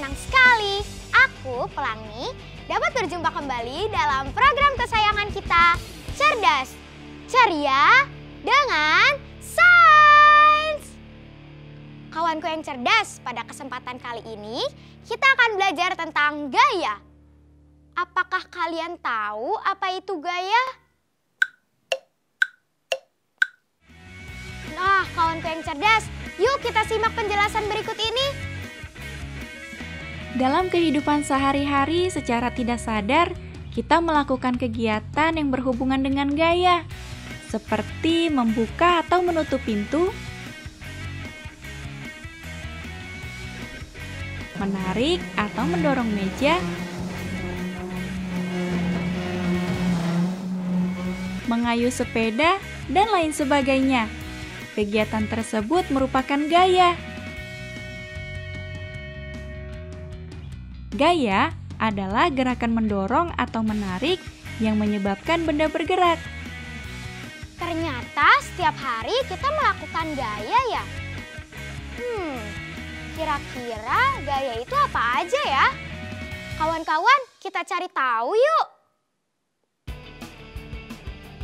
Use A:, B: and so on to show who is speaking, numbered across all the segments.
A: senang sekali aku, Pelangi, dapat berjumpa kembali dalam program kesayangan kita, Cerdas, Ceria, dengan Sains. Kawanku yang cerdas, pada kesempatan kali ini kita akan belajar tentang gaya. Apakah kalian tahu apa itu gaya? Nah, kawanku yang cerdas, yuk kita simak penjelasan berikut ini.
B: Dalam kehidupan sehari-hari secara tidak sadar, kita melakukan kegiatan yang berhubungan dengan gaya, seperti membuka atau menutup pintu, menarik atau mendorong meja, mengayuh sepeda, dan lain sebagainya. Kegiatan tersebut merupakan gaya. Gaya adalah gerakan mendorong atau menarik yang menyebabkan benda bergerak.
A: Ternyata setiap hari kita melakukan gaya ya? Kira-kira gaya itu apa aja ya? Kawan-kawan, kita cari tahu yuk.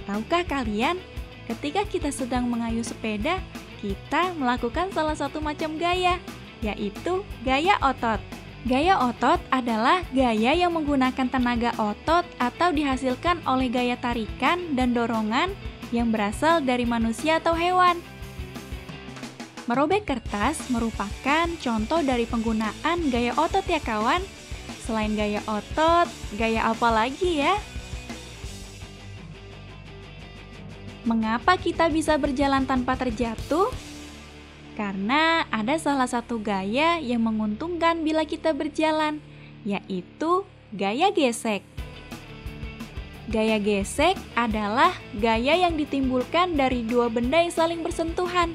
B: Tahukah kalian, ketika kita sedang mengayuh sepeda, kita melakukan salah satu macam gaya, yaitu gaya otot. Gaya otot adalah gaya yang menggunakan tenaga otot atau dihasilkan oleh gaya tarikan dan dorongan yang berasal dari manusia atau hewan. Merobek kertas merupakan contoh dari penggunaan gaya otot ya kawan. Selain gaya otot, gaya apa lagi ya? Mengapa kita bisa berjalan tanpa terjatuh? Karena ada salah satu gaya yang menguntungkan bila kita berjalan, yaitu gaya gesek. Gaya gesek adalah gaya yang ditimbulkan dari dua benda yang saling bersentuhan.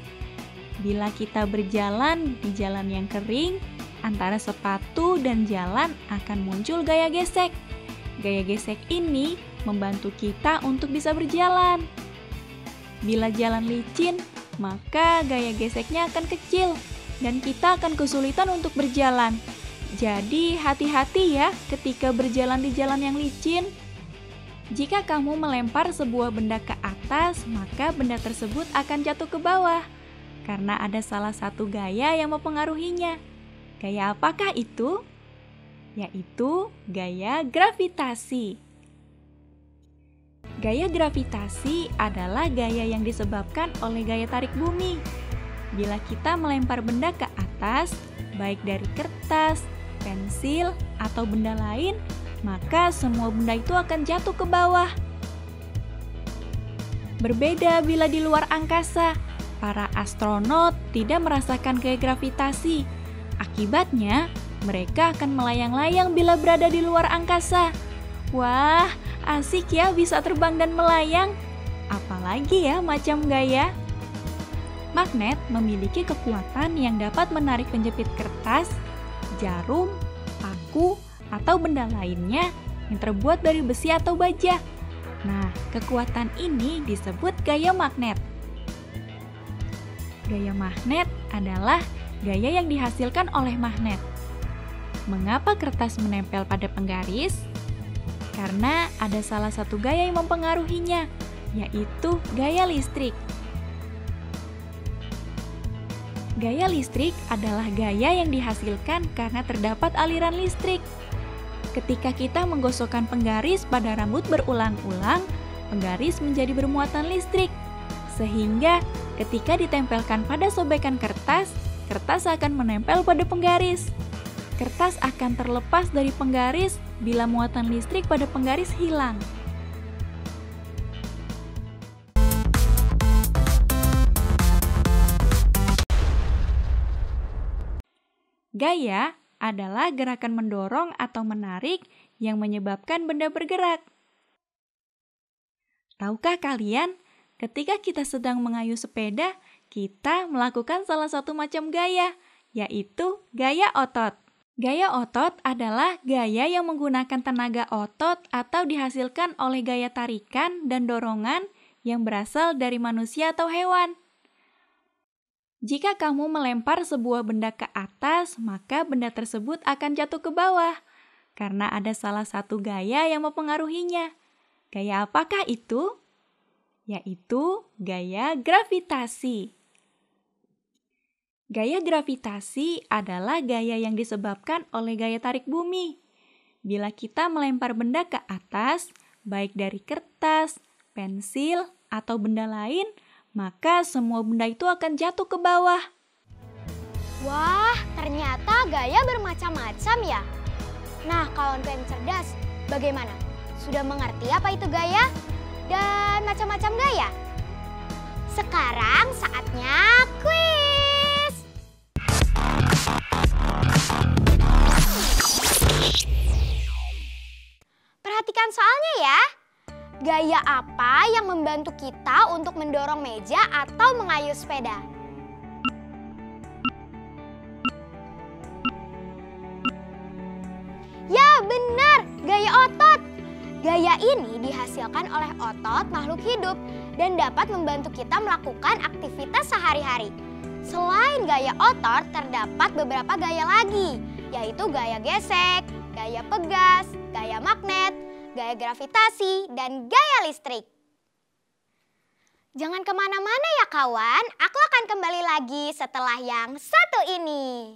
B: Bila kita berjalan di jalan yang kering, antara sepatu dan jalan akan muncul gaya gesek. Gaya gesek ini membantu kita untuk bisa berjalan. Bila jalan licin, maka gaya geseknya akan kecil dan kita akan kesulitan untuk berjalan. Jadi hati-hati ya ketika berjalan di jalan yang licin. Jika kamu melempar sebuah benda ke atas, maka benda tersebut akan jatuh ke bawah karena ada salah satu gaya yang mempengaruhinya. Gaya apakah itu? Yaitu gaya gravitasi. Gaya gravitasi adalah gaya yang disebabkan oleh gaya tarik bumi. Bila kita melempar benda ke atas, baik dari kertas, pensil, atau benda lain, maka semua benda itu akan jatuh ke bawah. Berbeda bila di luar angkasa, para astronot tidak merasakan gaya gravitasi. Akibatnya, mereka akan melayang-layang bila berada di luar angkasa. Wah, asik ya bisa terbang dan melayang. Apalagi ya macam gaya? Magnet memiliki kekuatan yang dapat menarik penjepit kertas, jarum, paku, atau benda lainnya yang terbuat dari besi atau baja. Nah, kekuatan ini disebut gaya magnet. Gaya magnet adalah gaya yang dihasilkan oleh magnet. Mengapa kertas menempel pada penggaris? Karena ada salah satu gaya yang mempengaruhinya, yaitu gaya listrik. Gaya listrik adalah gaya yang dihasilkan karena terdapat aliran listrik. Ketika kita menggosokkan penggaris pada rambut berulang-ulang, penggaris menjadi bermuatan listrik. Sehingga ketika ditempelkan pada sobekan kertas, kertas akan menempel pada penggaris. Kertas akan terlepas dari penggaris bila muatan listrik pada penggaris hilang. Gaya adalah gerakan mendorong atau menarik yang menyebabkan benda bergerak. Tahukah kalian, ketika kita sedang mengayuh sepeda, kita melakukan salah satu macam gaya, yaitu gaya otot. Gaya otot adalah gaya yang menggunakan tenaga otot atau dihasilkan oleh gaya tarikan dan dorongan yang berasal dari manusia atau hewan. Jika kamu melempar sebuah benda ke atas, maka benda tersebut akan jatuh ke bawah. Karena ada salah satu gaya yang mempengaruhinya. Gaya apakah itu? Yaitu gaya gravitasi. Gaya gravitasi adalah gaya yang disebabkan oleh gaya tarik bumi. Bila kita melempar benda ke atas, baik dari kertas, pensil, atau benda lain, maka semua benda itu akan jatuh ke bawah.
A: Wah, ternyata gaya bermacam-macam ya. Nah, kawan-kawan cerdas, bagaimana? Sudah mengerti apa itu gaya dan macam-macam gaya? Sekarang saatnya kuis. Perhatikan soalnya ya. Gaya apa yang membantu kita untuk mendorong meja atau mengayuh sepeda? Ya benar, gaya otot. Gaya ini dihasilkan oleh otot makhluk hidup dan dapat membantu kita melakukan aktivitas sehari-hari. Selain gaya otot, terdapat beberapa gaya lagi, yaitu gaya gesek, gaya pegas, gaya magnet, gaya gravitasi, dan gaya listrik. Jangan kemana-mana ya kawan, aku akan kembali lagi setelah yang satu ini.